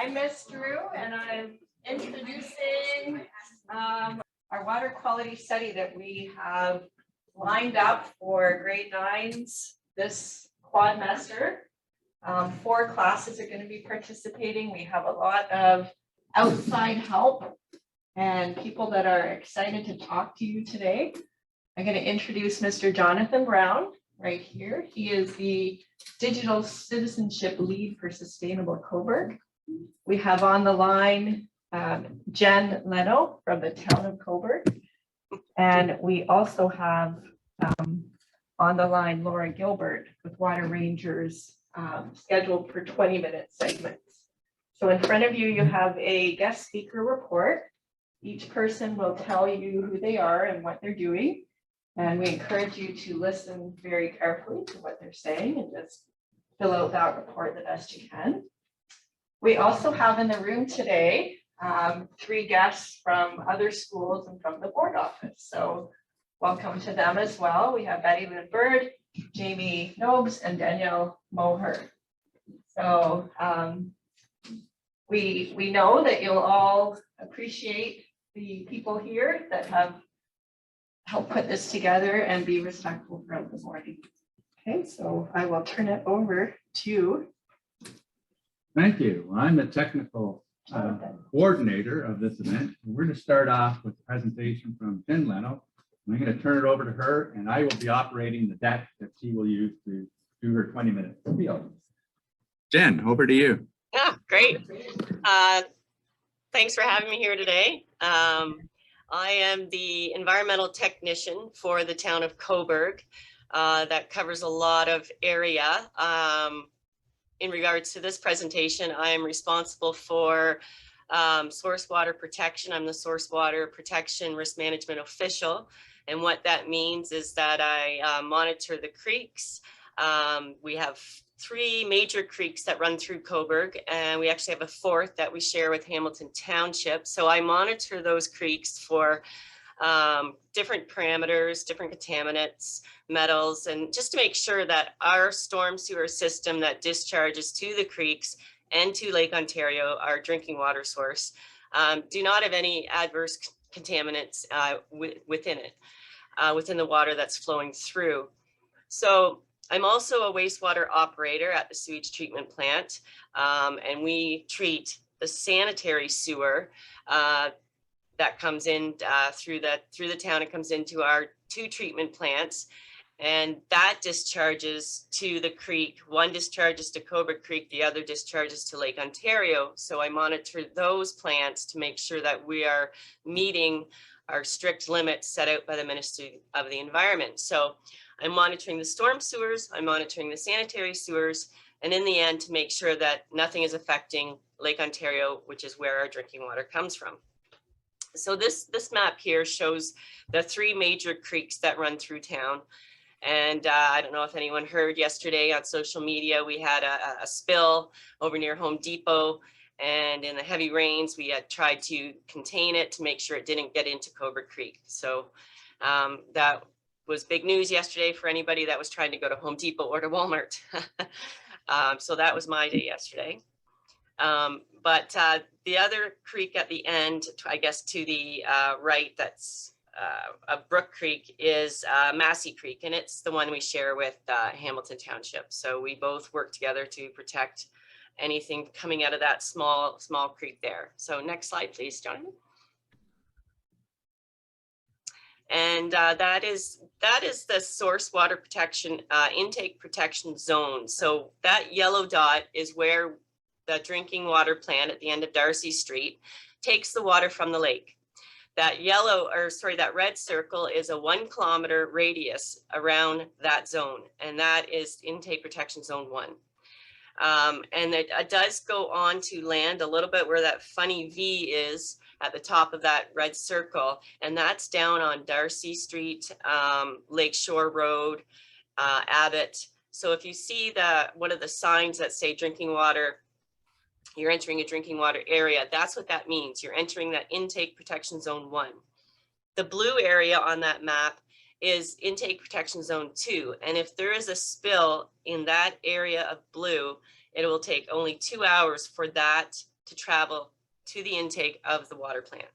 I'm Miss Drew, and I'm introducing our water quality study that we have lined up for grade 9s this quadmester. 4 classes are going to be participating. We have a lot of outside help and people that are excited to talk to you today. I'm going to introduce Mr. Jonathan Brown right here. He is the Digital Citizenship Lead for Sustainable Cobourg. We have on the line Jenn Leno from the town of Cobourg. And we also have on the line Laura Gilbert with Water Rangers, scheduled for 20-minute segments. So in front of you, you have a guest speaker report. Each person will tell you who they are and what they're doing. And we encourage you to listen very carefully to what they're saying and just fill out that report the best you can. We also have in the room today 3 guests from other schools and from the board office. So welcome to them as well. We have Betty Lynn Bird, Jamie Nobes, and Danielle Moher. So we know that you'll all appreciate the people here that have helped put this together and be respectful throughout the morning. Okay, so I will turn it over to. Thank you. I'm the technical coordinator of this event. We're going to start off with a presentation from Jenn Leno. I'm going to turn it over to her, and I will be operating the deck that she will use to do her 20-minute spiel. Jenn, over to you. Yeah, great. Thanks for having me here today. I am the environmental technician for the town of Cobourg. That covers a lot of area. In regards to this presentation, I am responsible for source water protection. I'm the source water protection risk management official. And what that means is that I monitor the creeks. We have 3 major creeks that run through Cobourg, and we actually have a 4th that we share with Hamilton Township. So I monitor those creeks for different parameters, different contaminants, metals, and just to make sure that our storm sewer system that discharges to the creeks and to Lake Ontario, our drinking water source, do not have any adverse contaminants within it, within the water that's flowing through. So I'm also a wastewater operator at the sewage treatment plant, and we treat the sanitary sewer that comes in through the town. It comes into our 2 treatment plants, and that discharges to the creek. One discharges to Cobourg Creek, the other discharges to Lake Ontario. So I monitor those plants to make sure that we are meeting our strict limits set out by the Ministry of the Environment. So I'm monitoring the storm sewers, I'm monitoring the sanitary sewers, and in the end to make sure that nothing is affecting Lake Ontario, which is where our drinking water comes from. So this map here shows the 3 major creeks that run through town. And I don't know if anyone heard yesterday on social media, we had a spill over near Home Depot. And in the heavy rains, we had tried to contain it to make sure it didn't get into Cobourg Creek. So that was big news yesterday for anybody that was trying to go to Home Depot or to Walmart. So that was my day yesterday. But the other creek at the end, I guess to the right, that's of Brook Creek, is Massey Creek, and it's the one we share with Hamilton Township. So we both work together to protect anything coming out of that small creek there. So next slide, please, Jonathan. And that is the source water protection intake protection zone. So that yellow dot is where the drinking water plant at the end of Darcy Street takes the water from the lake. That that red circle is a 1 kilometer radius around that zone, and that is intake protection zone 1. And it does go on to land a little bit where that funny V is at the top of that red circle, and that's down on Darcy Street, Lakeshore Road, Abbott. So if you see one of the signs that say drinking water, you're entering a drinking water area, that's what that means. You're entering that intake protection zone 1. The blue area on that map is intake protection zone 2. And if there is a spill in that area of blue, it will take only 2 hours for that to travel to the intake of the water plant.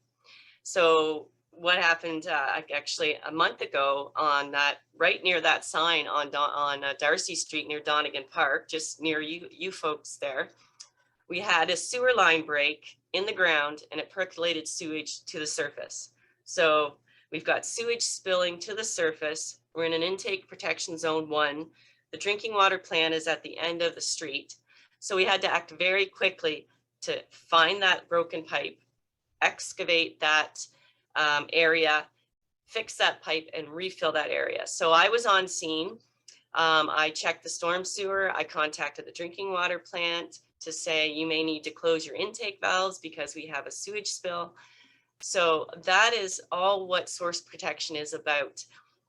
So what happened actually a month ago on that, right near that sign on Darcy Street near Donegan Park, just near you folks there, we had a sewer line break in the ground and it percolated sewage to the surface. So we've got sewage spilling to the surface. We're in an intake protection zone 1. The drinking water plant is at the end of the street. So we had to act very quickly to find that broken pipe, excavate that area, fix that pipe and refill that area. So I was on scene. I checked the storm sewer. I contacted the drinking water plant to say you may need to close your intake valves because we have a sewage spill. So that is all what source protection is about.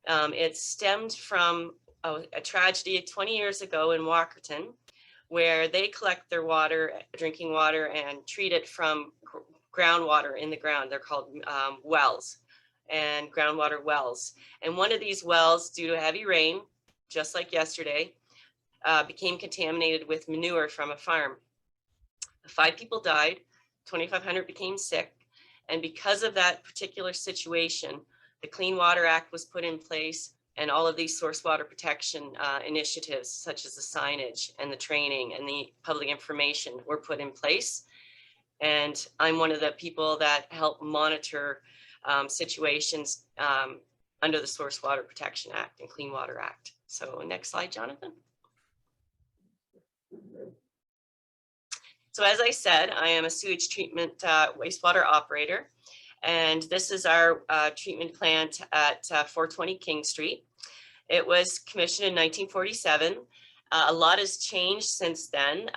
It stemmed from a tragedy 20 years ago in Walkerton, where they collect their water, drinking water, and treat it from groundwater in the ground. They're called wells and groundwater wells. And one of these wells, due to heavy rain, just like yesterday, became contaminated with manure from a farm. 5 people died, 2,500 became sick. And because of that particular situation, the Clean Water Act was put in place, and all of these source water protection initiatives, such as the signage and the training and the public information, were put in place. And I'm one of the people that help monitor situations under the Source Water Protection Act and Clean Water Act. So next slide, Jonathan. So as I said, I am a sewage treatment wastewater operator, and this is our treatment plant at 420 King Street. It was commissioned in 1947. A lot has changed since then.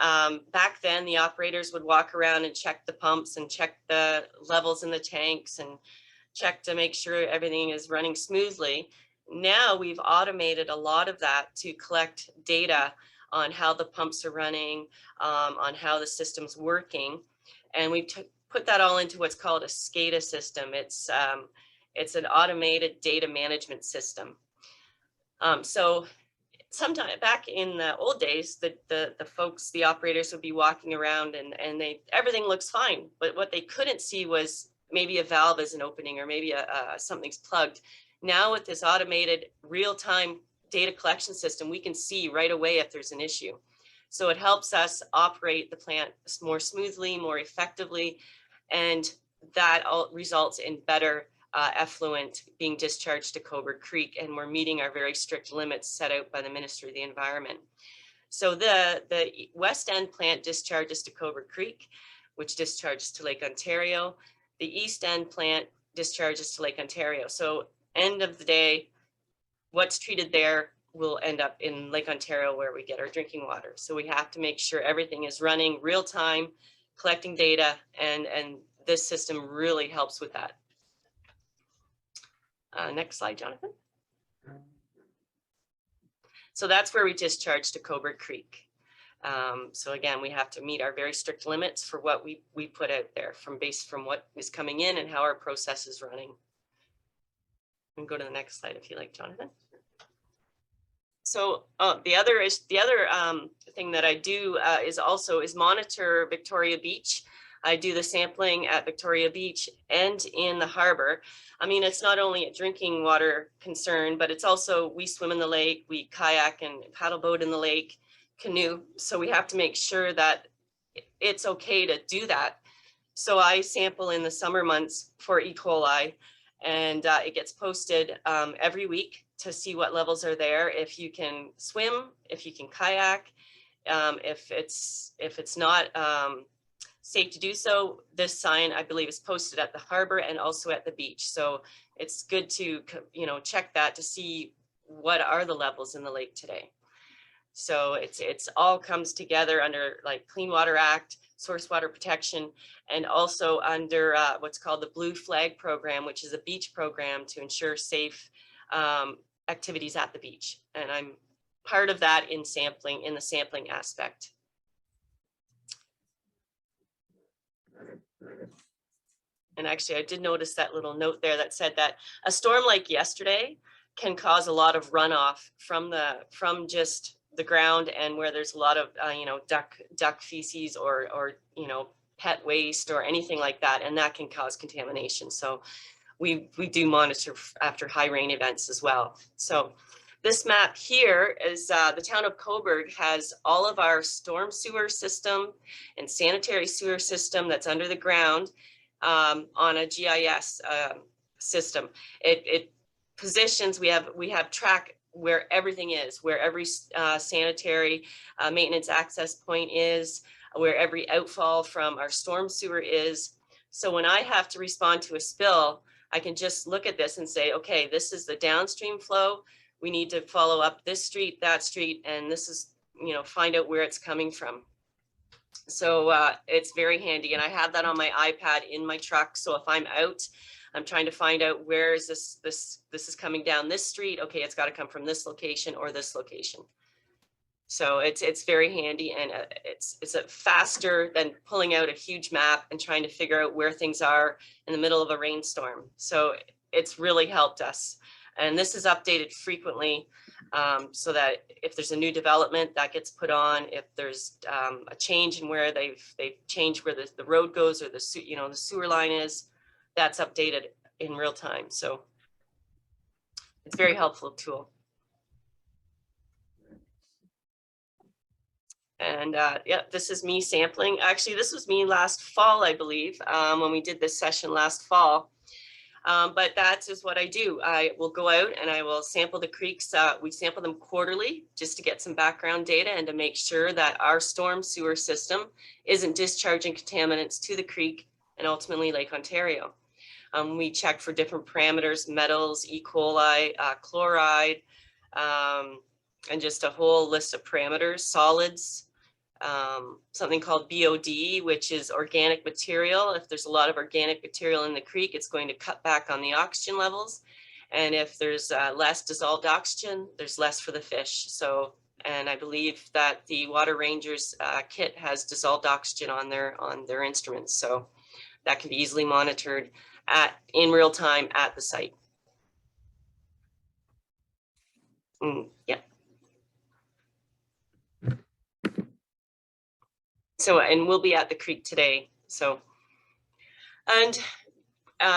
Back then, the operators would walk around and check the pumps and check the levels in the tanks and check to make sure everything is running smoothly. Now we've automated a lot of that to collect data on how the pumps are running, on how the system's working. And we put that all into what's called a Scada system. It's an automated data management system. So sometime back in the old days, the folks, the operators would be walking around and everything looks fine. But what they couldn't see was maybe a valve isn't opening or maybe something's plugged. Now with this automated real-time data collection system, we can see right away if there's an issue. So it helps us operate the plant more smoothly, more effectively, and that all results in better effluent being discharged to Cobourg Creek, and we're meeting our very strict limits set out by the Ministry of the Environment. So the West End plant discharges to Cobourg Creek, which discharges to Lake Ontario. The East End plant discharges to Lake Ontario. So end of the day, what's treated there will end up in Lake Ontario where we get our drinking water. So we have to make sure everything is running real time, collecting data, and this system really helps with that. Next slide, Jonathan. So that's where we discharge to Cobourg Creek. So again, we have to meet our very strict limits for what we put out there based from what is coming in and how our process is running. And go to the next slide if you like, Jonathan. So the other thing that I do is monitor Victoria Beach. I do the sampling at Victoria Beach and in the harbor. I mean, it's not only a drinking water concern, but it's also, we swim in the lake, we kayak and paddle boat in the lake, canoe. So we have to make sure that it's okay to do that. So I sample in the summer months for E. coli, and it gets posted every week to see what levels are there. If you can swim, if you can kayak, if it's not safe to do so, this sign, I believe, is posted at the harbor and also at the beach. So it's good to, check that to see what are the levels in the lake today. So it's all comes together under like Clean Water Act, Source Water Protection, and also under what's called the Blue Flag Program, which is a beach program to ensure safe activities at the beach. And I'm part of that in sampling, in the sampling aspect. And actually, I did notice that little note there that said that a storm like yesterday can cause a lot of runoff from just the ground, and where there's a lot of duck feces or pet waste or anything like that, and that can cause contamination. So we do monitor after high rain events as well. So this map here is the town of Cobourg has all of our storm sewer system and sanitary sewer system that's under the ground on a GIS system. It positions, we have track where everything is, where every sanitary maintenance access point is, where every outfall from our storm sewer is. So when I have to respond to a spill, I can just look at this and say, okay, this is the downstream flow. We need to follow up this street, that street, and this is, you know, find out where it's coming from. So it's very handy. And I have that on my iPad in my truck. So if I'm out, I'm trying to find out where is this is coming down this street. Okay, it's got to come from this location or this location. So it's very handy, and it's faster than pulling out a huge map and trying to figure out where things are in the middle of a rainstorm. So it's really helped us. And this is updated frequently so that if there's a new development that gets put on, if there's a change in where they've changed where the road goes or the sewer line is, that's updated in real time. So it's a very helpful tool. And yeah, this is me sampling. Actually, this was me last fall, I believe, when we did this session last fall. But that is what I do. I will go out and I will sample the creeks. We sample them quarterly just to get some background data and to make sure that our storm sewer system isn't discharging contaminants to the creek and ultimately Lake Ontario. We check for different parameters, metals, E. coli, chloride, and just a whole list of parameters, solids, something called BOD, which is organic material. If there's a lot of organic material in the creek, it's going to cut back on the oxygen levels. And if there's less dissolved oxygen, there's less for the fish. So, and I believe that the Water Rangers kit has dissolved oxygen on their instruments. So that can be easily monitored in real time at the site. Yeah. So, and we'll be at the creek today. So, and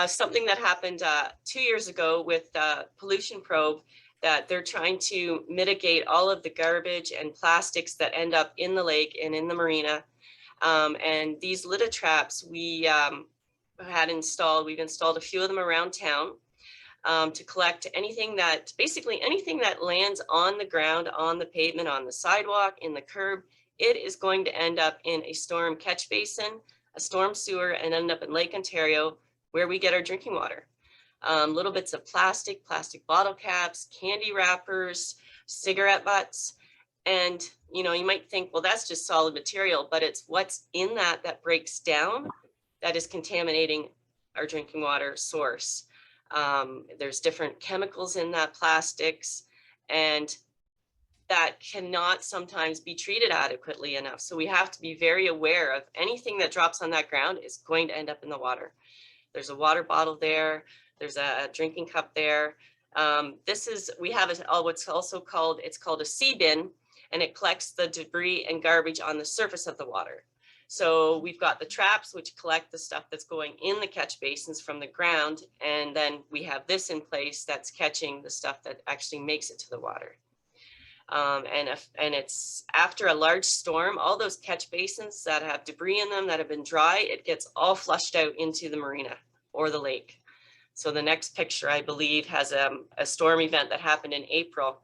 something that happened 2 years ago with pollution probe, that they're trying to mitigate all of the garbage and plastics that end up in the lake and in the marina. And these litter traps we've installed a few of them around town to collect basically anything that lands on the ground, on the pavement, on the sidewalk, in the curb. It is going to end up in a storm catch basin, a storm sewer, and end up in Lake Ontario, where we get our drinking water. Little bits of plastic bottle caps, candy wrappers, cigarette butts. And, you know, you might think, well, that's just solid material, but it's what's in that breaks down that is contaminating our drinking water source. There's different chemicals in that plastics, and that cannot sometimes be treated adequately enough. So we have to be very aware of anything that drops on that ground is going to end up in the water. There's a water bottle there. There's a drinking cup there. We have what's also called, it's called a sea bin, and it collects the debris and garbage on the surface of the water. So we've got the traps, which collect the stuff that's going in the catch basins from the ground. And then we have this in place that's catching the stuff that actually makes it to the water. And it's after a large storm, all those catch basins that have debris in them that have been dry, it gets all flushed out into the marina or the lake. So the next picture, I believe, has a storm event that happened in April.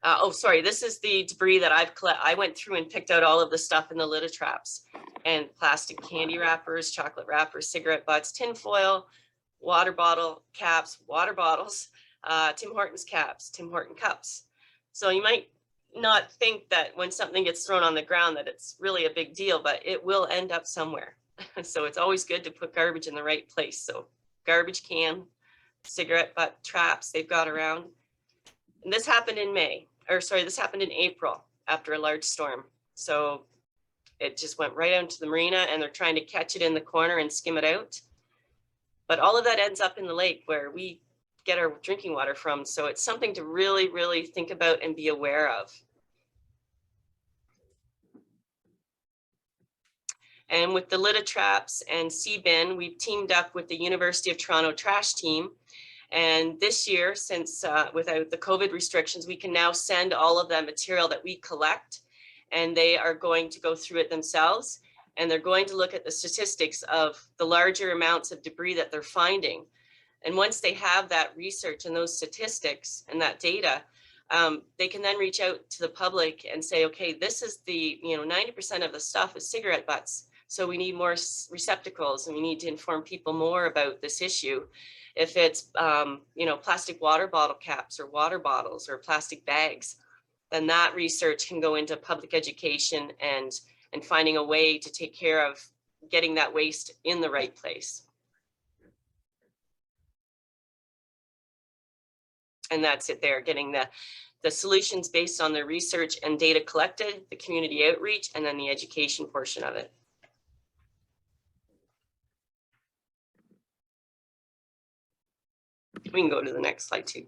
Oh, sorry, this is the debris that I went through and picked out all of the stuff in the litter traps, and plastic candy wrappers, chocolate wrappers, cigarette butts, tin foil, water bottle caps, water bottles, Tim Hortons caps, Tim Horton cups. So you might not think that when something gets thrown on the ground that it's really a big deal, but it will end up somewhere. So it's always good to put garbage in the right place. So garbage can, cigarette butt traps they've got around. And this happened in this happened in April after a large storm. So it just went right out into the marina, and they're trying to catch it in the corner and skim it out. But all of that ends up in the lake where we get our drinking water from. So it's something to really, really think about and be aware of. And with the Litter Traps and C-Bin, we've teamed up with the University of Toronto trash team. And this year, since without the COVID restrictions, we can now send all of that material that we collect, and they are going to go through it themselves. And they're going to look at the statistics of the larger amounts of debris that they're finding. And once they have that research and those statistics and that data, they can then reach out to the public and say, okay, this is the, 90% of the stuff is cigarette butts. So we need more receptacles, and we need to inform people more about this issue. If it's, plastic water bottle caps or water bottles or plastic bags, then that research can go into public education and finding a way to take care of getting that waste in the right place. And that's it there, getting the solutions based on the research and data collected, the community outreach, and then the education portion of it. We can go to the next slide too.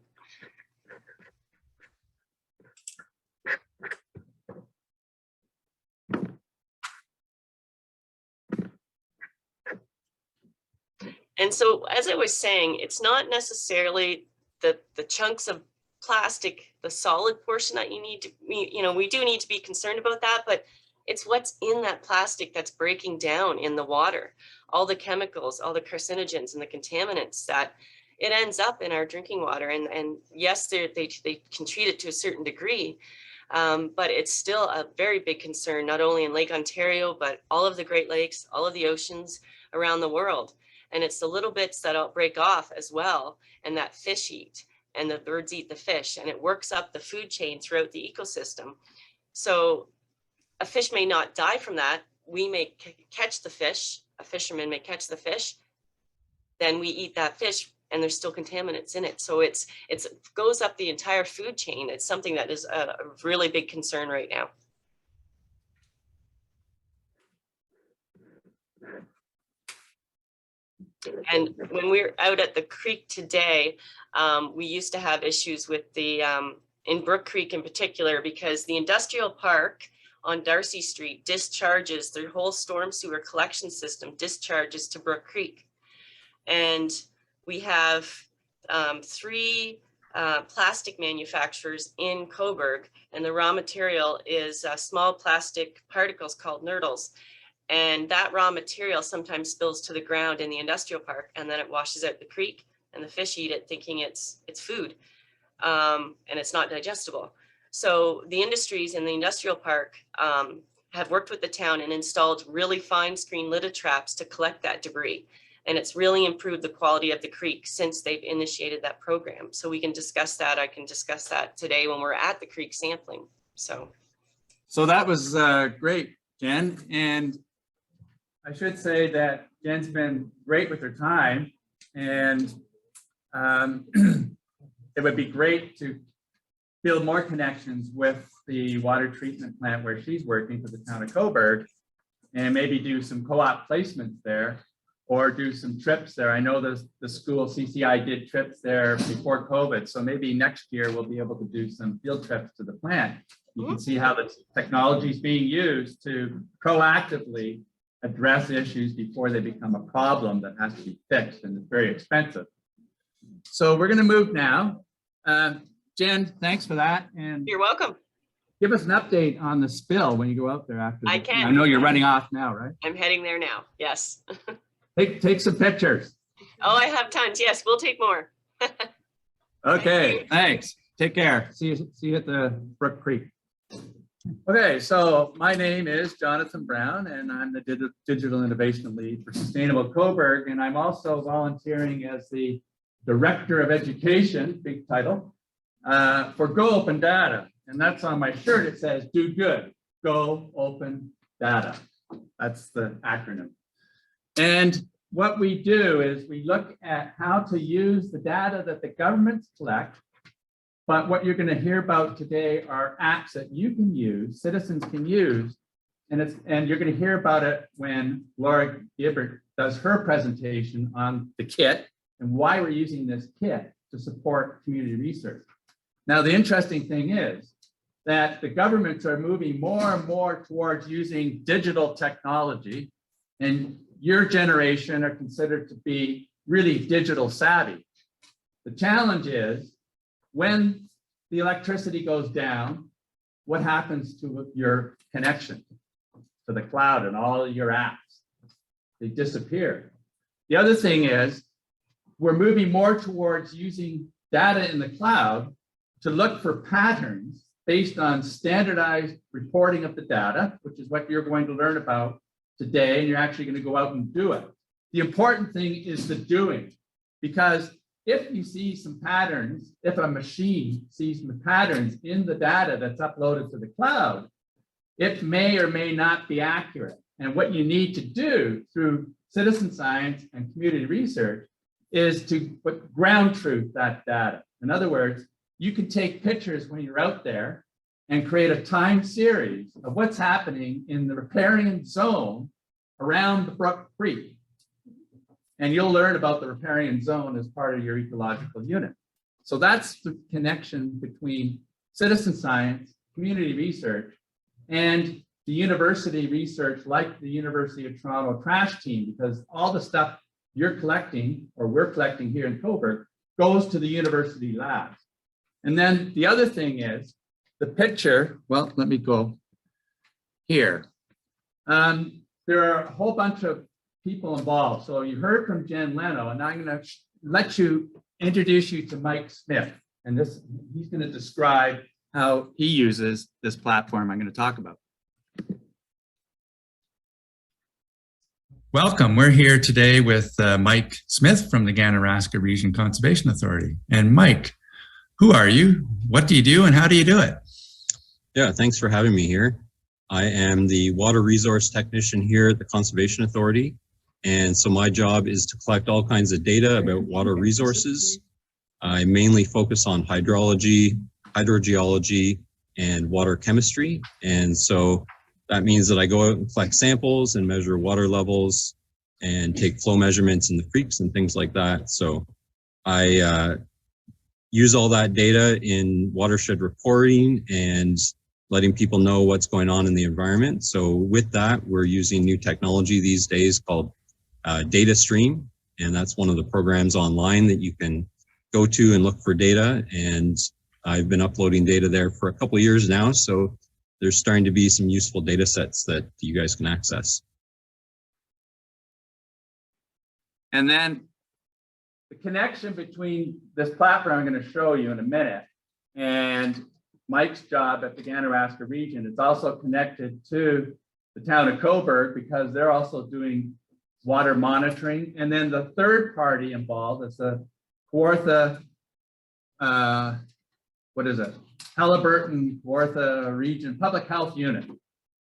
And so, as I was saying, it's not necessarily the chunks of plastic, the solid portion that you need to, we do need to be concerned about that, but it's what's in that plastic that's breaking down in the water, all the chemicals, all the carcinogens and the contaminants that it ends up in our drinking water. And yes, they can treat it to a certain degree, but it's still a very big concern, not only in Lake Ontario, but all of the Great Lakes, all of the oceans around the world. And it's the little bits that'll break off as well, and that fish eat, and the birds eat the fish, and it works up the food chain throughout the ecosystem. So a fish may not die from that. We may catch the fish, a fisherman may catch the fish, then we eat that fish, and there's still contaminants in it. So it goes up the entire food chain. It's something that is a really big concern right now. And when we're out at the creek today, we used to have issues with the, in Brook Creek in particular, because the industrial park on Darcy Street discharges, their whole storm sewer collection system discharges to Brook Creek. And we have 3 plastic manufacturers in Cobourg, and the raw material is small plastic particles called nurdles. And that raw material sometimes spills to the ground in the industrial park, and then it washes out the creek, and the fish eat it thinking it's food, and it's not digestible. So the industries in the industrial park have worked with the town and installed really fine screen litter traps to collect that debris. And it's really improved the quality of the creek since they've initiated that program. So we can discuss that. I can discuss that today when we're at the creek sampling. So that was great, Jen. And I should say that Jen's been great with her time, and it would be great to build more connections with the water treatment plant where she's working for the town of Cobourg, and maybe do some co-op placements there, or do some trips there. I know the school CCI did trips there before COVID, so maybe next year we'll be able to do some field trips to the plant. You can see how the technology is being used to proactively address issues before they become a problem that has to be fixed, and it's very expensive. So we're going to move now. Jen, thanks for that. And you're welcome. Give us an update on the spill when you go out there after. I can. I know you're running off now, right? I'm heading there now. Yes. Take some pictures. Oh, I have tons. Yes, we'll take more. Okay, thanks. Take care. See you at the Brook Creek. Okay, so my name is Jonathan Brown, and I'm the Digital Innovation Lead for Sustainable Cobourg, and I'm also volunteering as the Director of Education, big title, for Go Open Data. And that's on my shirt. It says, do good, Go Open Data. That's the acronym. And what we do is we look at how to use the data that the governments collect. But what you're going to hear about today are apps that you can use, citizens can use, and you're going to hear about it when Laura Gibbert does her presentation on the kit and why we're using this kit to support community research. Now, the interesting thing is that the governments are moving more and more towards using digital technology, and your generation are considered to be really digital savvy. The challenge is when the electricity goes down, what happens to your connection to the cloud and all of your apps? They disappear. The other thing is we're moving more towards using data in the cloud to look for patterns based on standardized reporting of the data, which is what you're going to learn about today, and you're actually going to go out and do it. The important thing is the doing, because if you see some patterns, if a machine sees some patterns in the data that's uploaded to the cloud, it may or may not be accurate. And what you need to do through citizen science and community research is to ground truth that data. In other words, you can take pictures when you're out there and create a time series of what's happening in the riparian zone around the Brook Creek. And you'll learn about the riparian zone as part of your ecological unit. So that's the connection between citizen science, community research, and the university research, like the University of Toronto trash team, because all the stuff you're collecting, or we're collecting here in Cobourg, goes to the university labs. And then the other thing is the picture, well, let me go here. There are a whole bunch of people involved. So you heard from Jenn Leno, and I'm going to introduce you to Mike Smith. And he's going to describe how he uses this platform I'm going to talk about. Welcome. We're here today with Mike Smith from the Ganaraska Region Conservation Authority. And Mike, who are you? What do you do, and how do you do it? Yeah, thanks for having me here. I am the water resource technician here at the Conservation Authority. And so my job is to collect all kinds of data about water resources. I mainly focus on hydrology, hydrogeology, and water chemistry. And so that means that I go out and collect samples and measure water levels and take flow measurements in the creeks and things like that. So I use all that data in watershed reporting and letting people know what's going on in the environment. So with that, we're using new technology these days called Data Stream. And that's one of the programs online that you can go to and look for data. And I've been uploading data there for a couple of years now. So there's starting to be some useful data sets that you guys can access. And then the connection between this platform I'm going to show you in a minute and Mike's job at the Ganaraska region, it's also connected to the town of Cobourg because they're also doing water monitoring. And then the third party involved is the Kawartha, Halliburton Kawartha Region Public Health Unit.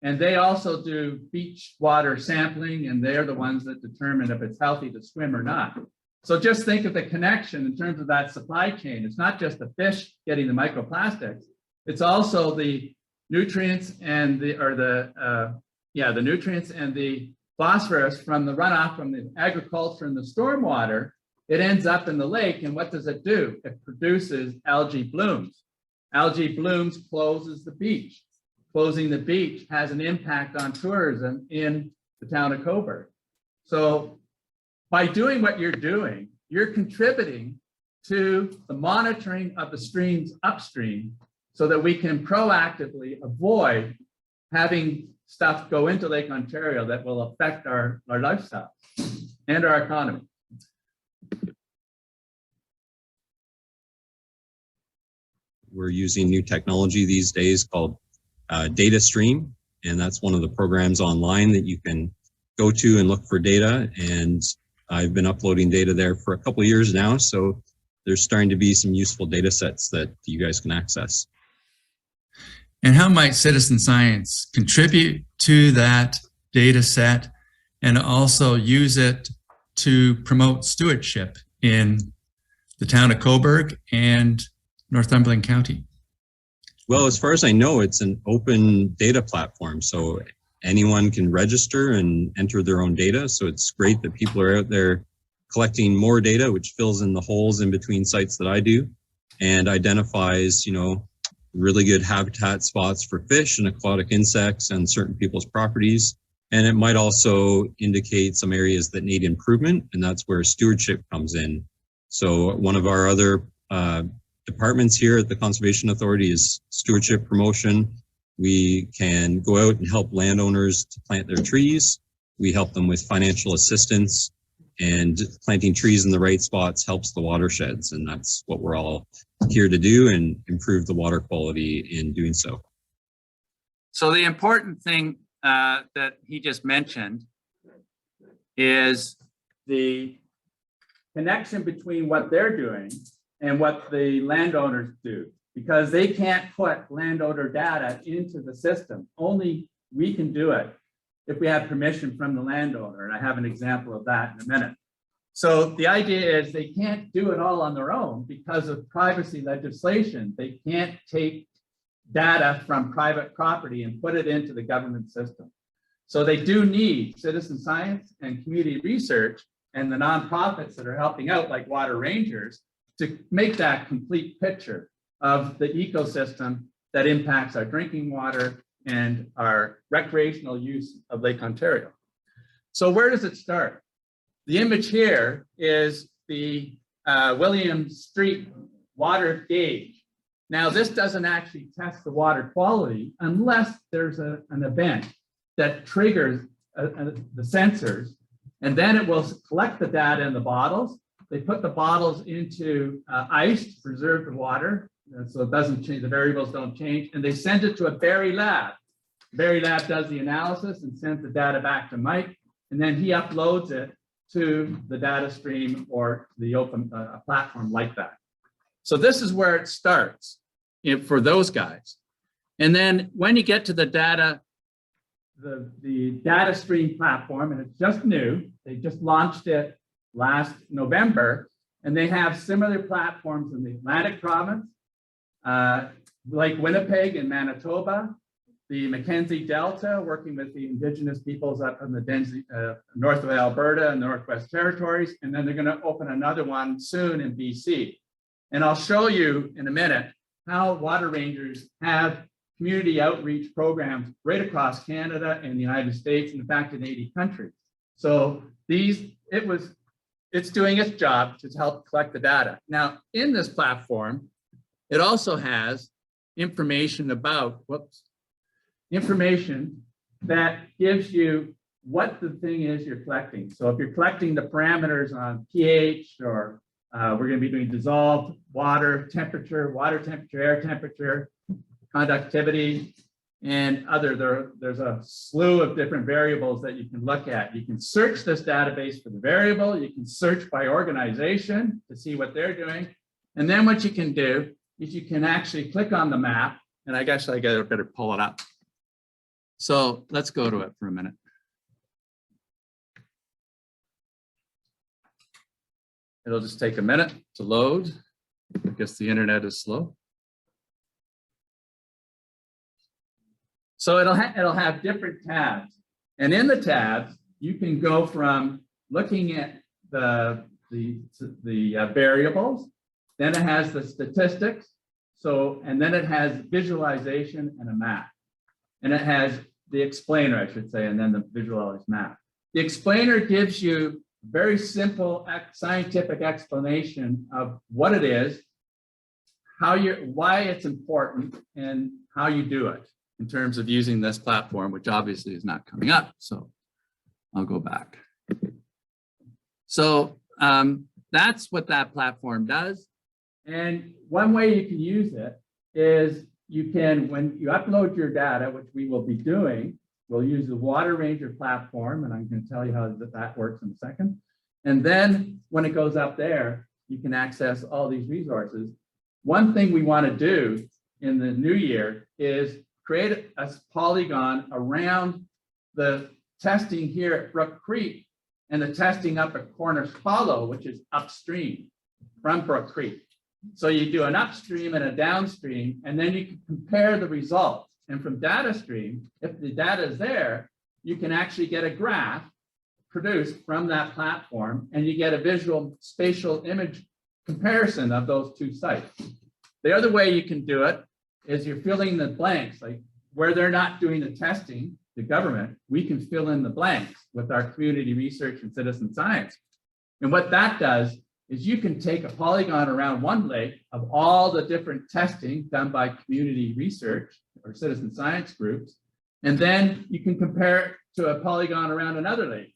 And they also do beach water sampling, and they're the ones that determine if it's healthy to swim or not. So just think of the connection in terms of that supply chain. It's not just the fish getting the microplastics, it's also the nutrients and the nutrients and the phosphorus from the runoff from the agriculture and the stormwater. It ends up in the lake, and what does it do? It produces algae blooms. Algae blooms closes the beach. Closing the beach has an impact on tourism in the town of Cobourg. So by doing what you're doing, you're contributing to the monitoring of the streams upstream so that we can proactively avoid having stuff go into Lake Ontario that will affect our lifestyle and our economy. We're using new technology these days called Data Stream, and that's one of the programs online that you can go to and look for data. And I've been uploading data there for a couple of years now, so there's starting to be some useful data sets that you guys can access. And how might citizen science contribute to that data set and also use it to promote stewardship in the town of Cobourg and Northumberland County? Well, as far as I know, it's an open data platform, so anyone can register and enter their own data. So it's great that people are out there collecting more data, which fills in the holes in between sites that I do and identifies, really good habitat spots for fish and aquatic insects and certain people's properties. And it might also indicate some areas that need improvement, and that's where stewardship comes in. So one of our other departments here at the Conservation Authority is Stewardship Promotion. We can go out and help landowners to plant their trees. We help them with financial assistance, and planting trees in the right spots helps the watersheds, and that's what we're all here to do, and improve the water quality in doing so. So the important thing that he just mentioned is the connection between what they're doing and what the landowners do, because they can't put landowner data into the system. Only we can do it if we have permission from the landowner. And I have an example of that in a minute. So the idea is they can't do it all on their own because of privacy legislation. They can't take data from private property and put it into the government system. So they do need citizen science and community research and the nonprofits that are helping out, like Water Rangers, to make that complete picture of the ecosystem that impacts our drinking water and our recreational use of Lake Ontario. So where does it start? The image here is the William Street water gauge. Now, this doesn't actually test the water quality unless there's an event that triggers the sensors, and then it will collect the data in the bottles. They put the bottles into ice to preserve the water, so it doesn't change, the variables don't change, and they send it to a Berry lab. Berry lab does the analysis and sends the data back to Mike, and then he uploads it to the data stream or the open platform like that. So this is where it starts for those guys. And then when you get to the data, the data stream platform, and it's just new, they just launched it last November, and they have similar platforms in the Atlantic province, like Winnipeg and Manitoba, the Mackenzie Delta, working with the Indigenous peoples up in the north of Alberta and Northwest Territories, and then they're going to open another one soon in BC. And I'll show you in a minute how Water Rangers have community outreach programs right across Canada and the United States, and in fact in 80 countries. So it's doing its job to help collect the data. Now, in this platform, it also has information about, information that gives you what the thing is you're collecting. So if you're collecting the parameters on pH, or we're going to be doing dissolved water temperature, air temperature, conductivity, and there's a slew of different variables that you can look at. You can search this database for the variable. You can search by organization to see what they're doing. And then what you can do is you can actually click on the map, and I guess I better pull it up. So let's go to it for a minute. It'll just take a minute to load. I guess the internet is slow. So it'll have different tabs, and in the tabs you can go from looking at the variables, then it has the statistics, and then it has visualization and a map, and it has the explainer, I should say, and then the visualized map. The explainer gives you a very simple scientific explanation of what it is, why it's important, and how you do it in terms of using this platform, which obviously is not coming up. So I'll go back. So that's what that platform does. And one way you can use it is you can, when you upload your data, which we will be doing, we'll use the Water Ranger platform, and I'm going to tell you how that works in a second. And then when it goes up there, you can access all these resources. One thing we want to do in the new year is create a polygon around the testing here at Brook Creek and the testing up at Corners Hollow, which is upstream from Brook Creek. So you do an upstream and a downstream, and then you can compare the results. And from data stream, if the data is there, you can actually get a graph produced from that platform, and you get a visual spatial image comparison of those two sites. The other way you can do it is you're filling the blanks, like where they're not doing the testing, the government, we can fill in the blanks with our community research and citizen science. And what that does is you can take a polygon around one lake of all the different testing done by community research or citizen science groups, and then you can compare it to a polygon around another lake.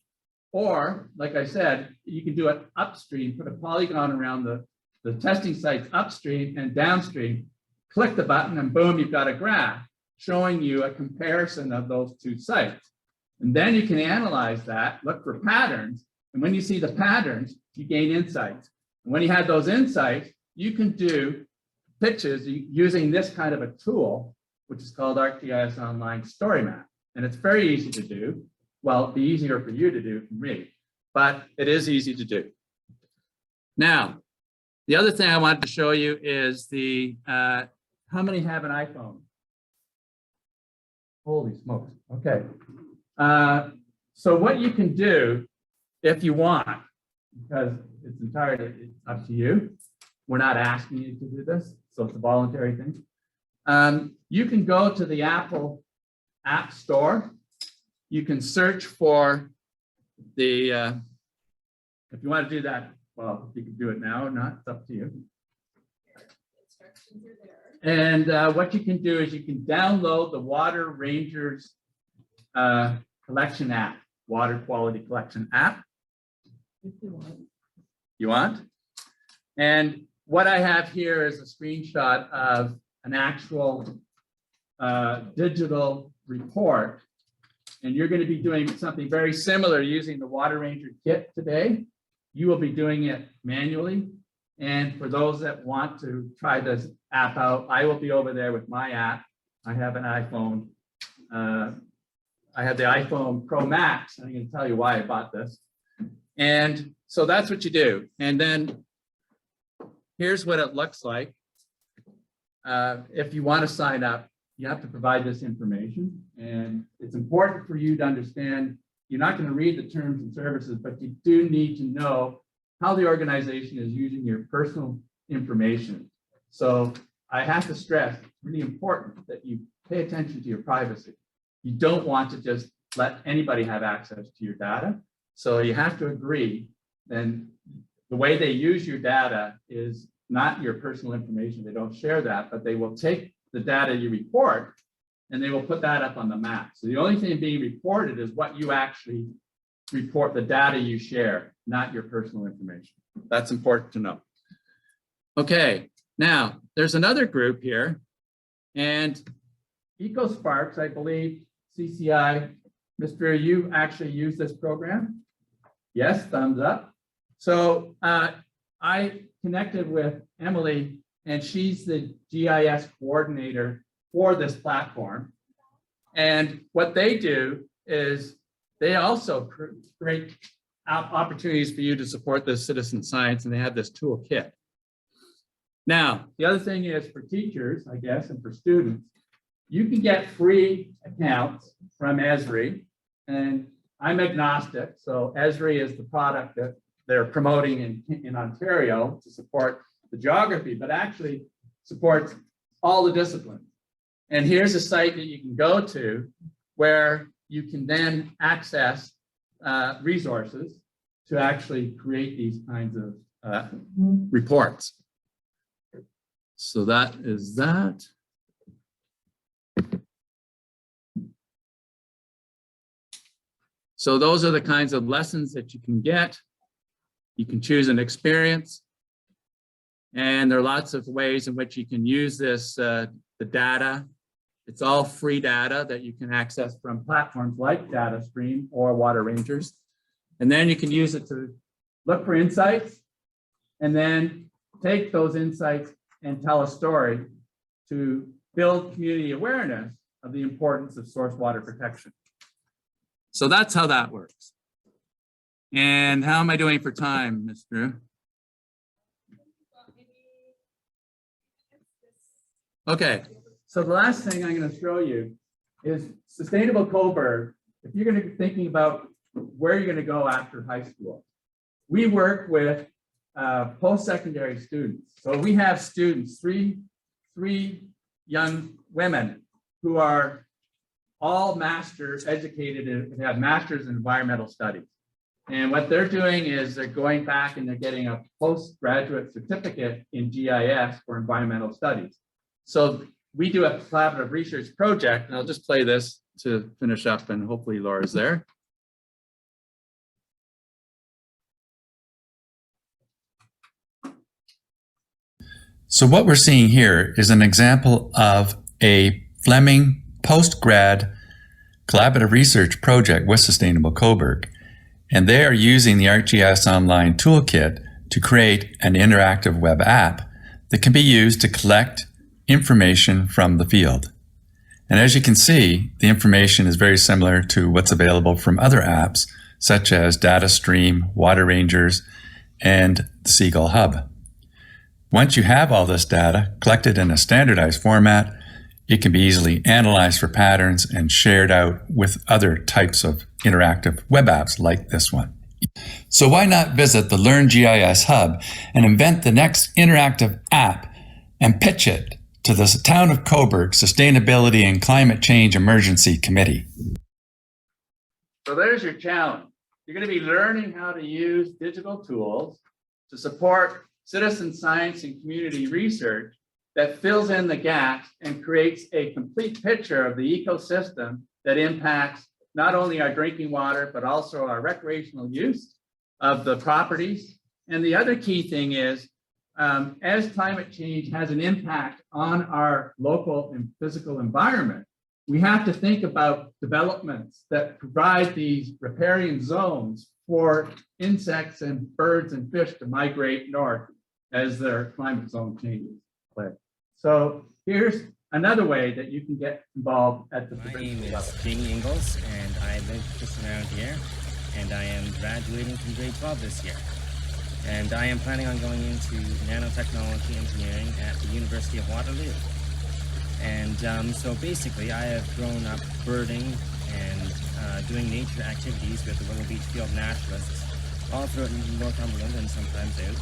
Or, like I said, you can do it upstream, put a polygon around the testing sites upstream and downstream, click the button, and boom, you've got a graph showing you a comparison of those two sites. And then you can analyze that, look for patterns, and when you see the patterns, you gain insights. And when you have those insights, you can do pitches using this kind of a tool, which is called ArcGIS Online Story Map. And it's very easy to do. Well, it'd be easier for you to do than me, but it is easy to do. Now, the other thing I wanted to show you is how many have an iPhone? Holy smokes. Okay. So what you can do if you want, because it's entirely up to you. We're not asking you to do this, so it's a voluntary thing. You can go to the Apple App Store. You can search for the, if you want to do that, well, you can do it now or not, it's up to you. And what you can do is you can download the Water Rangers collection app, water quality collection app. You want? And what I have here is a screenshot of an actual digital report. And you're going to be doing something very similar using the Water Ranger kit today. You will be doing it manually. And for those that want to try this app out, I will be over there with my app. I have an iPhone. I have the iPhone Pro Max. I'm going to tell you why I bought this. And so that's what you do. And then here's what it looks like. If you want to sign up, you have to provide this information. And it's important for you to understand, you're not going to read the terms and services, but you do need to know how the organization is using your personal information. So I have to stress, it's really important that you pay attention to your privacy. You don't want to just let anybody have access to your data. So you have to agree, then the way they use your data is not your personal information. They don't share that, but they will take the data you report and they will put that up on the map. So the only thing being reported is what you actually report, the data you share, not your personal information. That's important to know. Okay, now there's another group here, and EcoSparks, I believe, CCI, Mr. You actually use this program? Yes, thumbs up. So I connected with Emily, and she's the GIS coordinator for this platform. And what they do is they also create opportunities for you to support this citizen science, and they have this toolkit. Now, the other thing is for teachers, I guess, and for students, you can get free accounts from Esri, and I'm agnostic. So Esri is the product that they're promoting in Ontario to support the geography, but actually supports all the disciplines. And here's a site that you can go to where you can then access resources to actually create these kinds of reports. So that is that. So those are the kinds of lessons that you can get. You can choose an experience. And there are lots of ways in which you can use this, the data. It's all free data that you can access from platforms like DataStream or Water Rangers. And then you can use it to look for insights and then take those insights and tell a story to build community awareness of the importance of source water protection. So that's how that works. And how am I doing for time, Ms. Drew? Okay, so the last thing I'm going to show you is Sustainable Cobourg. If you're going to be thinking about where you're going to go after high school, we work with post-secondary students. So we have students, three young women who are all masters educated, they have masters in environmental studies. And what they're doing is they're going back and they're getting a postgraduate certificate in GIS for environmental studies. So we do a collaborative research project, and I'll just play this to finish up, and hopefully Laura's there. So what we're seeing here is an example of a Fleming post-grad collaborative research project with Sustainable Cobourg. And they are using the ArcGIS Online toolkit to create an interactive web app that can be used to collect information from the field. And as you can see, the information is very similar to what's available from other apps, such as DataStream, Water Rangers, and the Seagull Hub. Once you have all this data collected in a standardized format, it can be easily analyzed for patterns and shared out with other types of interactive web apps like this one. So why not visit the Learn GIS Hub and invent the next interactive app and pitch it to the Town of Cobourg Sustainability and Climate Change Emergency Committee? So there's your challenge. You're going to be learning how to use digital tools to support citizen science and community research that fills in the gaps and creates a complete picture of the ecosystem that impacts not only our drinking water, but also our recreational use of the properties. And the other key thing is, as climate change has an impact on our local and physical environment, we have to think about developments that provide these riparian zones for insects and birds and fish to migrate north as their climate zone changes. So here's another way that you can get involved at the My name is Jamie Ingles, and I live just around here, and I am graduating from grade 12 this year. And I am planning on going into nanotechnology engineering at the University of Waterloo. And so basically, I have grown up birding and doing nature activities with the Willow Beach Field naturalists all throughout Northumberland and sometimes out.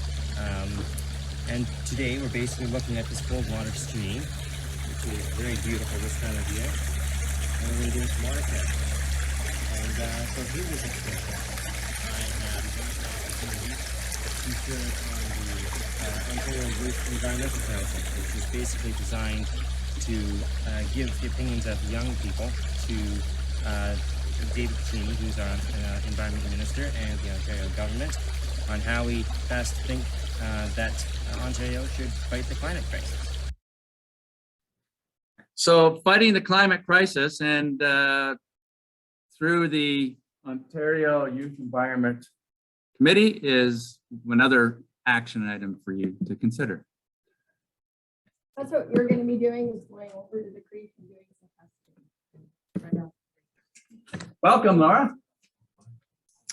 And today we're basically looking at this cold water stream, which is very beautiful this time of year. And we're going to do some water testing. And so here was a trip. I have the opportunity to serve on the Ontario Youth Environmental Council, which is basically designed to give the opinions of young people to David Cheney, who's our Environment Minister, and the Ontario government on how we best think that Ontario should fight the climate crisis. So fighting the climate crisis, and through the Ontario Youth Environment Committee is another action item for you to consider. That's what you're going to be doing, is going over to the creek and doing some testing right now. Welcome, Laura.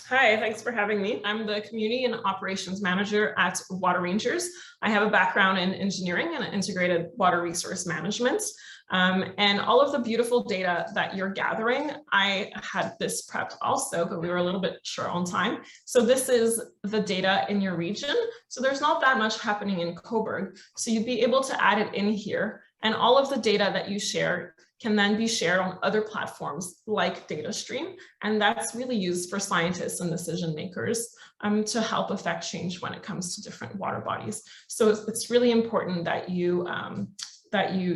Hi, thanks for having me. I'm the Community and Operations Manager at Water Rangers. I have a background in engineering and integrated water resource management. And all of the beautiful data that you're gathering, I had this prepped also, but we were a little bit short on time. So this is the data in your region. So there's not that much happening in Cobourg. So you'd be able to add it in here, and all of the data that you share can then be shared on other platforms like DataStream. And that's really used for scientists and decision makers to help affect change when it comes to different water bodies. So it's really important that you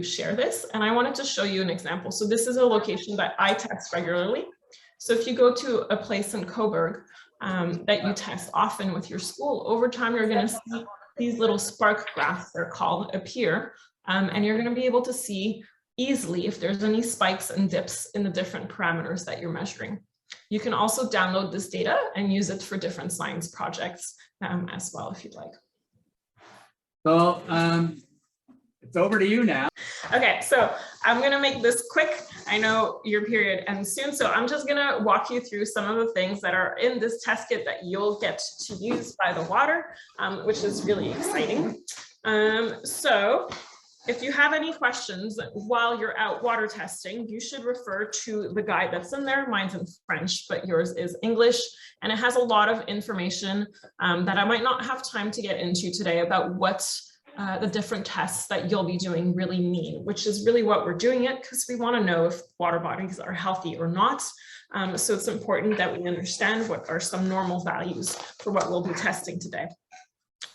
share this. And I wanted to show you an example. So this is a location that I test regularly. So if you go to a place in Cobourg that you test often with your school, over time, you're going to see these little spark graphs, they're called, appear. And you're going to be able to see easily if there's any spikes and dips in the different parameters that you're measuring. You can also download this data and use it for different science projects as well, if you'd like. So it's over to you now. Okay, so I'm gonna make this quick. I know your period ends soon, so I'm just gonna walk you through some of the things that are in this test kit that you'll get to use by the water, which is really exciting. So if you have any questions while you're out water testing, you should refer to the guide that's in there. Mine's in French, but yours is English. And it has a lot of information that I might not have time to get into today about what the different tests that you'll be doing really mean, which is really what we're doing it because we want to know if water bodies are healthy or not. So it's important that we understand what are some normal values for what we'll be testing today.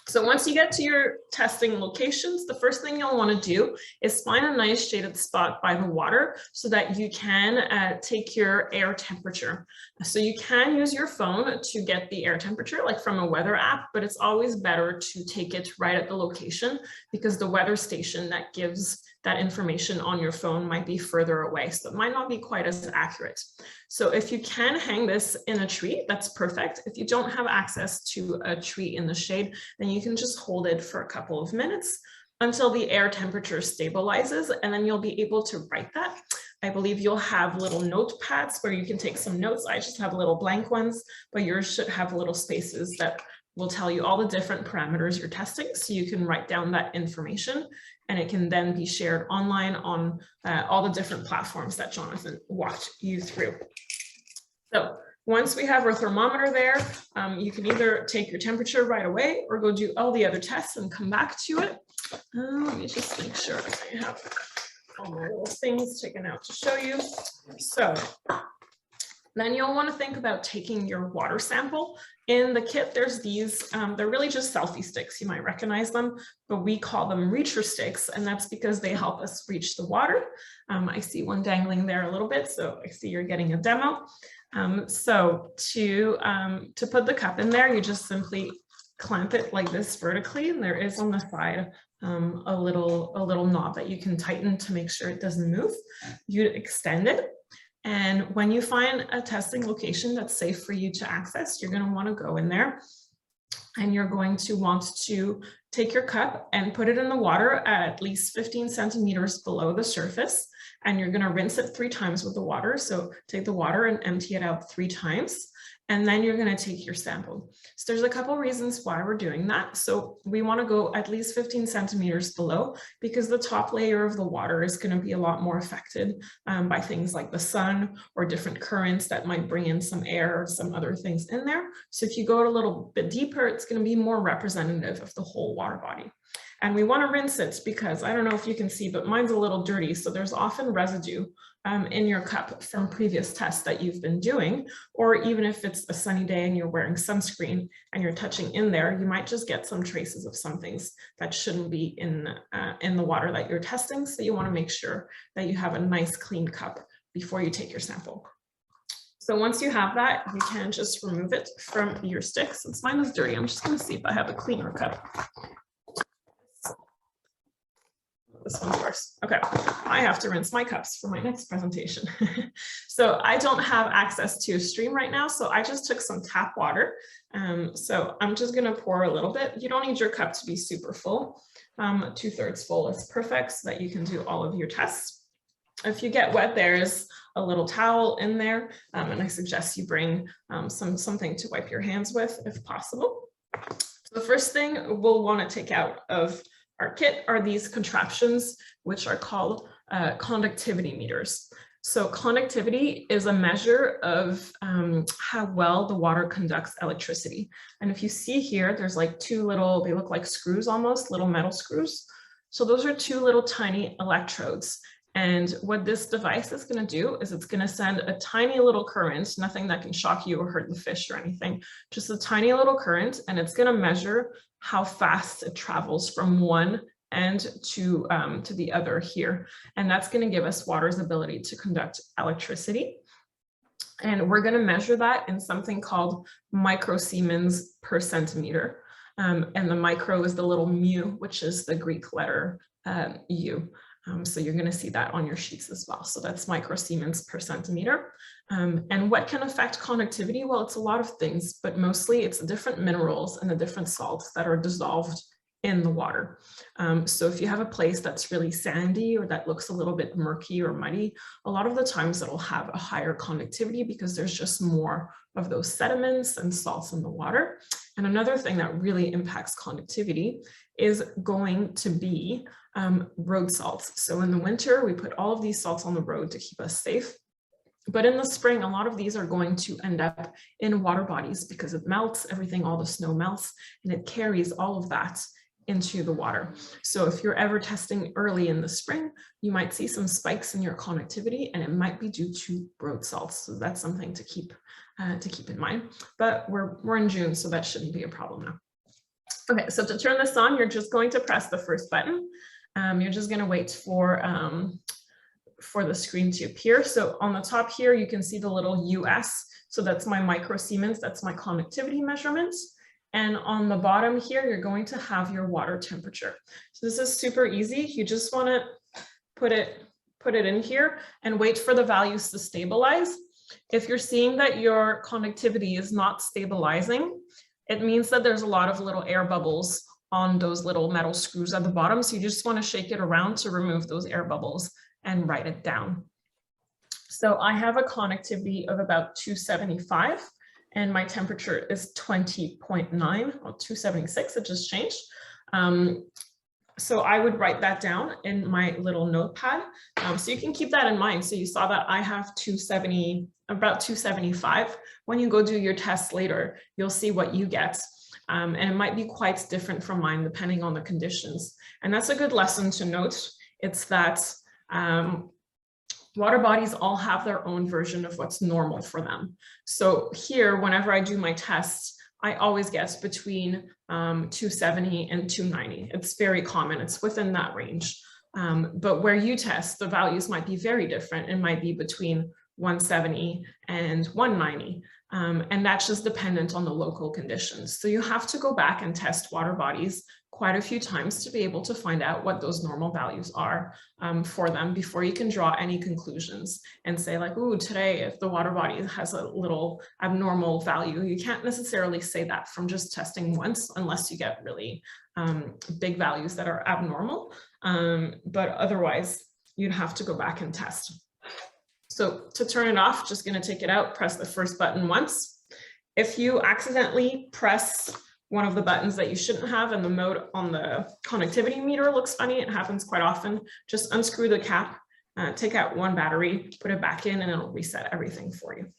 So once you get to your testing locations, the first thing you'll want to do is find a nice shaded spot by the water so that you can take your air temperature. So you can use your phone to get the air temperature, like from a weather app, but it's always better to take it right at the location because the weather station that gives that information on your phone might be further away, so it might not be quite as accurate. So if you can hang this in a tree, that's perfect. If you don't have access to a tree in the shade, then you can just hold it for a couple of minutes until the air temperature stabilizes, and then you'll be able to write that. I believe you'll have little notepads where you can take some notes. I just have little blank ones, but yours should have little spaces that will tell you all the different parameters you're testing, so you can write down that information, and it can then be shared online on all the different platforms that Jonathan walked you through. So once we have our thermometer there, you can either take your temperature right away or go do all the other tests and come back to it. Let me just make sure I have all my little things taken out to show you. So then you'll want to think about taking your water sample. In the kit, there's these, they're really just selfie sticks. You might recognize them, but we call them reacher sticks, and that's because they help us reach the water. I see one dangling there a little bit, so I see you're getting a demo. So to put the cup in there, you just simply clamp it like this vertically, and there is on the side a little knob that you can tighten to make sure it doesn't move. You extend it. And when you find a testing location that's safe for you to access, you're going to want to go in there, and you're going to want to take your cup and put it in the water at least 15 centimeters below the surface. And you're going to rinse it 3 times with the water. So take the water and empty it out 3 times. And then you're going to take your sample. So there's a couple reasons why we're doing that. So we want to go at least 15 centimeters below because the top layer of the water is going to be a lot more affected by things like the sun or different currents that might bring in some air or some other things in there. So if you go a little bit deeper, it's going to be more representative of the whole water body. And we want to rinse it because I don't know if you can see, but mine's a little dirty. So there's often residue in your cup from previous tests that you've been doing, or even if it's a sunny day and you're wearing sunscreen and you're touching in there, you might just get some traces of some things that shouldn't be in the water that you're testing. So you want to make sure that you have a nice clean cup before you take your sample. So once you have that, you can just remove it from your stick. Since mine is dirty, I'm just going to see if I have a cleaner cup. This one's worse. Okay, I have to rinse my cups for my next presentation. So I don't have access to a stream right now, so I just took some tap water. So I'm just gonna pour a little bit. You don't need your cup to be super full. 2/3 full is perfect so that you can do all of your tests. If you get wet, there's a little towel in there, and I suggest you bring something to wipe your hands with if possible. So the first thing we'll want to take out of our kit are these contraptions, which are called conductivity meters. So conductivity is a measure of how well the water conducts electricity. And if you see here, there's like 2 little, they look like screws almost, little metal screws. So those are 2 little tiny electrodes. And what this device is going to do is it's going to send a tiny little current, nothing that can shock you or hurt the fish or anything, just a tiny little current, and it's going to measure how fast it travels from one end to the other here. And that's going to give us water's ability to conduct electricity. And we're going to measure that in something called microsiemens per centimeter. And the micro is the little mu, which is the Greek letter U. So you're going to see that on your sheets as well. So that's microsiemens per centimeter. And what can affect conductivity? Well, it's a lot of things, but mostly it's the different minerals and the different salts that are dissolved in the water. So if you have a place that's really sandy or that looks a little bit murky or muddy, a lot of the times it'll have a higher conductivity because there's just more of those sediments and salts in the water. And another thing that really impacts conductivity is going to be road salts. So in the winter, we put all of these salts on the road to keep us safe. But in the spring, a lot of these are going to end up in water bodies because it melts, everything, all the snow melts, and it carries all of that into the water. So if you're ever testing early in the spring, you might see some spikes in your conductivity, and it might be due to road salts. So that's something to keep in mind. But we're in June, so that shouldn't be a problem now. Okay, so to turn this on, you're just going to press the first button. You're just going to wait for the screen to appear. So on the top here, you can see the little US. So that's my microsiemens, that's my conductivity measurements. And on the bottom here, you're going to have your water temperature. So this is super easy. You just want to put it in here and wait for the values to stabilize. If you're seeing that your conductivity is not stabilizing, it means that there's a lot of little air bubbles on those little metal screws at the bottom. So you just want to shake it around to remove those air bubbles and write it down. So I have a conductivity of about 275. And my temperature is 20.9 or 276, it just changed. So I would write that down in my little notepad. So you can keep that in mind. So you saw that I have about 275. When you go do your test later, you'll see what you get. And it might be quite different from mine depending on the conditions. And that's a good lesson to note. It's that water bodies all have their own version of what's normal for them. So here, whenever I do my tests, I always guess between 270 and 290. It's very common, it's within that range. But where you test, the values might be very different. It might be between 170 and 190. And that's just dependent on the local conditions. So you have to go back and test water bodies quite a few times to be able to find out what those normal values are for them before you can draw any conclusions and say like, ooh, today if the water body has a little abnormal value, you can't necessarily say that from just testing once unless you get really big values that are abnormal. But otherwise, you'd have to go back and test. So to turn it off, just going to take it out, press the first button once. If you accidentally press one of the buttons that you shouldn't have and the mode on the conductivity meter looks funny, it happens quite often, just unscrew the cap, take out one battery, put it back in, and it'll reset everything for you.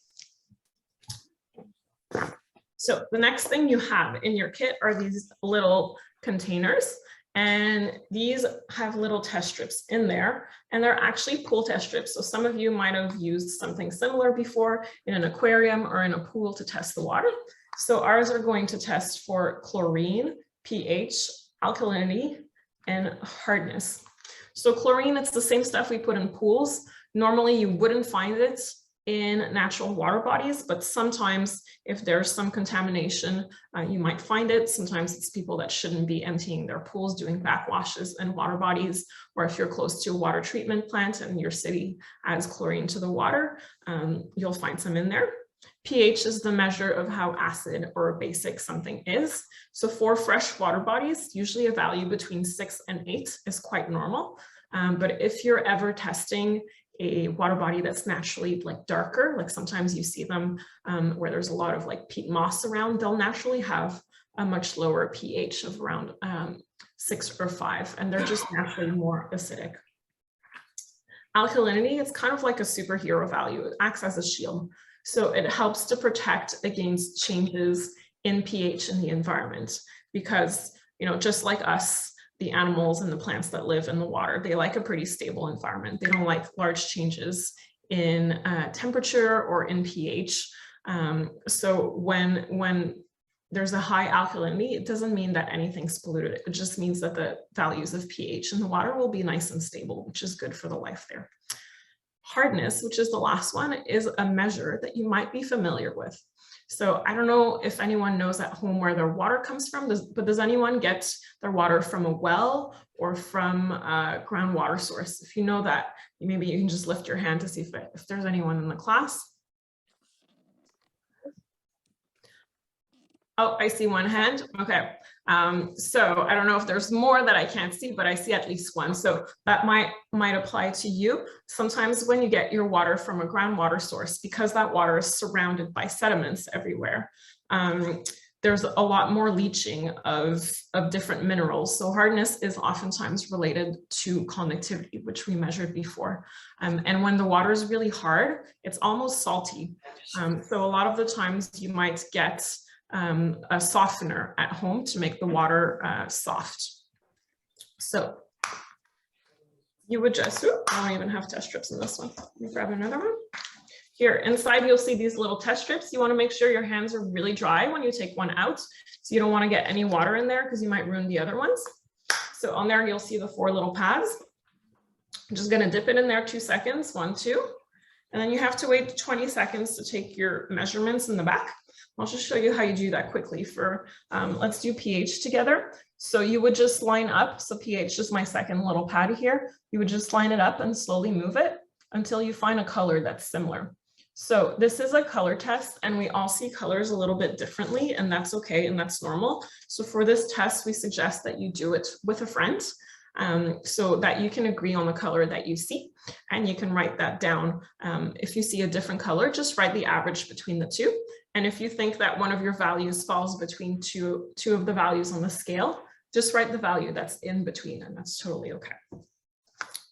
So the next thing you have in your kit are these little containers. And these have little test strips in there, and they're actually pool test strips. So some of you might have used something similar before in an aquarium or in a pool to test the water. So ours are going to test for chlorine, pH, alkalinity, and hardness. So chlorine, it's the same stuff we put in pools. Normally you wouldn't find it in natural water bodies, but sometimes if there's some contamination, you might find it. Sometimes it's people that shouldn't be emptying their pools, doing backwashes in water bodies, or if you're close to a water treatment plant and your city adds chlorine to the water, you'll find some in there. pH is the measure of how acid or basic something is. So for fresh water bodies, usually a value between 6 and 8 is quite normal. But if you're ever testing a water body that's naturally like darker, like sometimes you see them where there's a lot of like peat moss around, they'll naturally have a much lower pH of around 6 or 5, and they're just naturally more acidic. Alkalinity, it's kind of like a superhero value. It acts as a shield. So it helps to protect against changes in pH in the environment because, you know, just like us, the animals and the plants that live in the water, they like a pretty stable environment. They don't like large changes in temperature or in pH. So when there's a high alkalinity, it doesn't mean that anything's polluted. It just means that the values of pH in the water will be nice and stable, which is good for the life there. Hardness, which is the last one, is a measure that you might be familiar with. So I don't know if anyone knows at home where their water comes from, but does anyone get their water from a well or from a groundwater source? If you know that, maybe you can just lift your hand to see if there's anyone in the class. Oh, I see one hand. Okay. So I don't know if there's more that I can't see, but I see at least one. So that might apply to you. Sometimes when you get your water from a groundwater source, because that water is surrounded by sediments everywhere, there's a lot more leaching of different minerals. So hardness is oftentimes related to conductivity, which we measured before. And when the water is really hard, it's almost salty. So a lot of the times you might get a softener at home to make the water soft. So you would just, I don't even have test strips in this one. Let me grab another one. Here, inside you'll see these little test strips. You want to make sure your hands are really dry when you take one out. So you don't want to get any water in there because you might ruin the other ones. So on there, you'll see the 4 little pads. I'm just going to dip it in there 2 seconds, 1, 2. And then you have to wait 20 seconds to take your measurements in the back. I'll just show you how you do that quickly for, let's do pH together. So you would just line up. So pH is my second little pad here. You would just line it up and slowly move it until you find a color that's similar. So this is a color test and we all see colors a little bit differently, and that's okay and that's normal. So for this test, we suggest that you do it with a friend so that you can agree on the color that you see, and you can write that down. If you see a different color, just write the average between the two. And if you think that one of your values falls between two of the values on the scale, just write the value that's in between, and that's totally okay.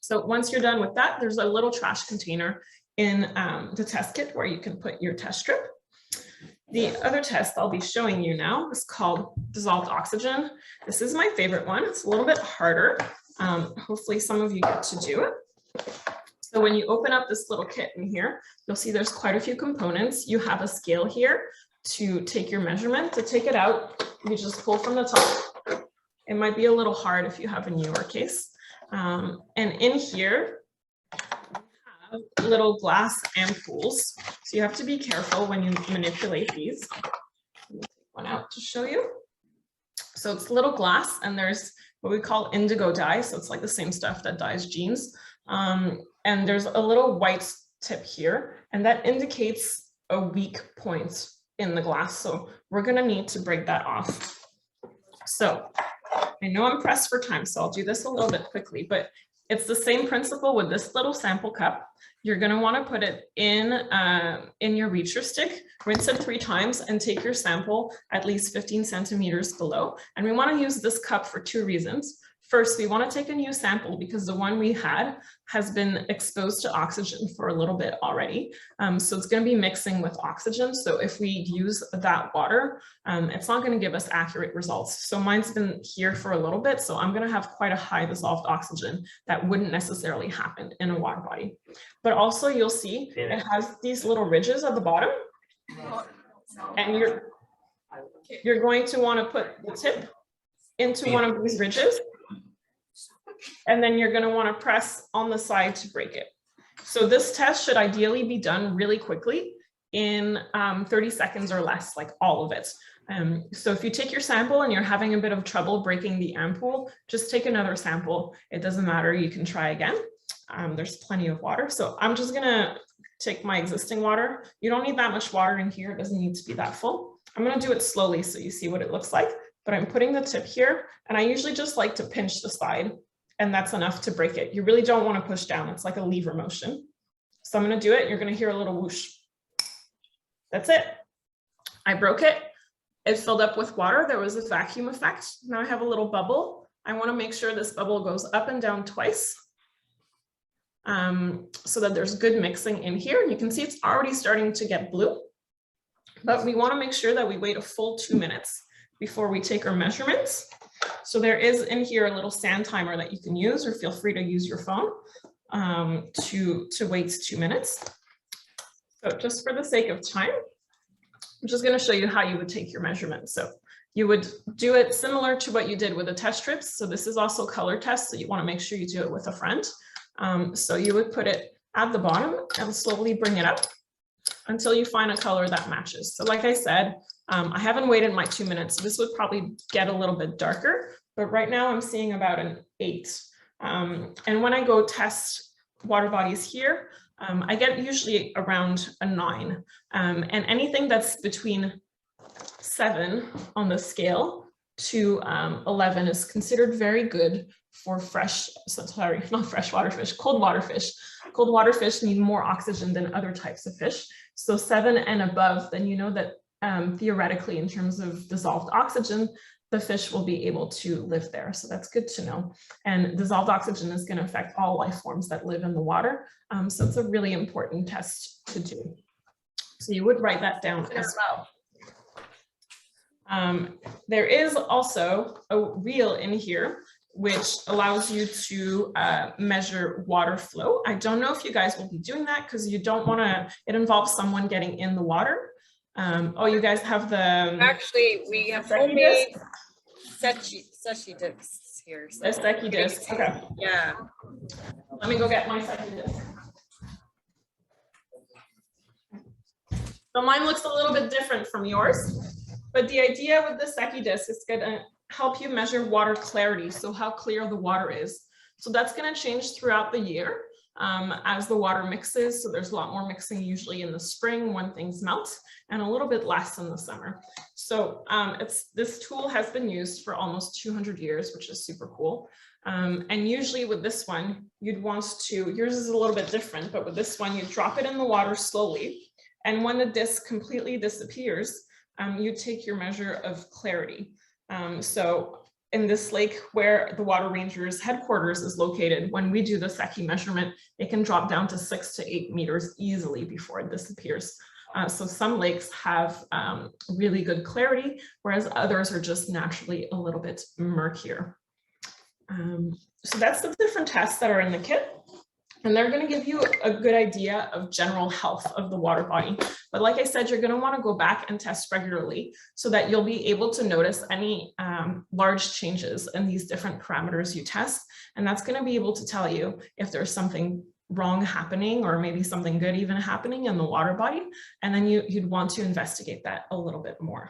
So once you're done with that, there's a little trash container in the test kit where you can put your test strip. The other test I'll be showing you now is called dissolved oxygen. This is my favorite one. It's a little bit harder. Hopefully some of you get to do it. So when you open up this little kit in here, you'll see there's quite a few components. You have a scale here to take your measurement. To take it out, you just pull from the top. It might be a little hard if you have a newer case. And in here, you have little glass ampoules. So you have to be careful when you manipulate these. Let me take one out to show you. So it's little glass, and there's what we call indigo dye. So it's like the same stuff that dyes jeans. And there's a little white tip here, and that indicates a weak point in the glass. So we're gonna need to break that off. So I know I'm pressed for time, so I'll do this a little bit quickly, but it's the same principle with this little sample cup. You're gonna wanna put it in your reacher stick, rinse it 3 times, and take your sample at least 15 centimeters below. And we wanna use this cup for 2 reasons. First, we want to take a new sample because the one we had has been exposed to oxygen for a little bit already. So it's going to be mixing with oxygen. So if we use that water, it's not going to give us accurate results. So mine's been here for a little bit. So I'm going to have quite a high dissolved oxygen that wouldn't necessarily happen in a water body. But also you'll see it has these little ridges at the bottom. And you're going to want to put the tip into one of these ridges. And then you're going to want to press on the side to break it. So this test should ideally be done really quickly in 30 seconds or less, like all of it. So if you take your sample and you're having a bit of trouble breaking the ampoule, just take another sample. It doesn't matter, you can try again. There's plenty of water. So I'm just going to take my existing water. You don't need that much water in here. It doesn't need to be that full. I'm going to do it slowly so you see what it looks like. But I'm putting the tip here, and I usually just like to pinch the side, and that's enough to break it. You really don't want to push down. It's like a lever motion. So I'm going to do it. You're going to hear a little whoosh. That's it. I broke it. It filled up with water. There was a vacuum effect. Now I have a little bubble. I want to make sure this bubble goes up and down twice so that there's good mixing in here. You can see it's already starting to get blue, but we want to make sure that we wait a full 2 minutes before we take our measurements. So there is in here a little sand timer that you can use, or feel free to use your phone to wait 2 minutes. So just for the sake of time, I'm just going to show you how you would take your measurements. So you would do it similar to what you did with the test strips. So this is also color test, so you want to make sure you do it with a friend. So you would put it at the bottom and slowly bring it up until you find a color that matches. So like I said, I haven't waited my 2 minutes. So this would probably get a little bit darker, but right now I'm seeing about an 8. And when I go test water bodies here, I get usually around a 9. And anything that's between 7 on the scale to 11 is considered very good for not freshwater fish, cold water fish. Cold water fish need more oxygen than other types of fish. So 7 and above, then you know that theoretically, in terms of dissolved oxygen, the fish will be able to live there. So that's good to know. And dissolved oxygen is going to affect all life forms that live in the water. So it's a really important test to do. So you would write that down as well. There is also a wheel in here which allows you to measure water flow. I don't know if you guys will be doing that because you don't want to, it involves someone getting in the water. Oh, you guys have the Actually, we have Secchi homemade Secchi discs here. the Secchi disc. Okay, Yeah. let me go get my Secchi disc. So mine looks a little bit different from yours, but the idea with the Secchi disc is going to help you measure water clarity, so how clear the water is. So that's going to change throughout the year as the water mixes. So there's a lot more mixing usually in the spring when things melt, and a little bit less in the summer. So this tool has been used for almost 200 years, which is super cool. And usually with this one, you'd want to, yours is a little bit different, but with this one, you drop it in the water slowly. And when the disc completely disappears, you take your measure of clarity. So in this lake where the Water Rangers headquarters is located, when we do the Secchi measurement, it can drop down to 6 to 8 meters easily before it disappears. So some lakes have really good clarity, whereas others are just naturally a little bit murkier. So that's the different tests that are in the kit. And they're going to give you a good idea of general health of the water body. But like I said, you're going to want to go back and test regularly so that you'll be able to notice any large changes in these different parameters you test. And that's going to be able to tell you if there's something wrong happening or maybe something good even happening in the water body. And then you'd want to investigate that a little bit more.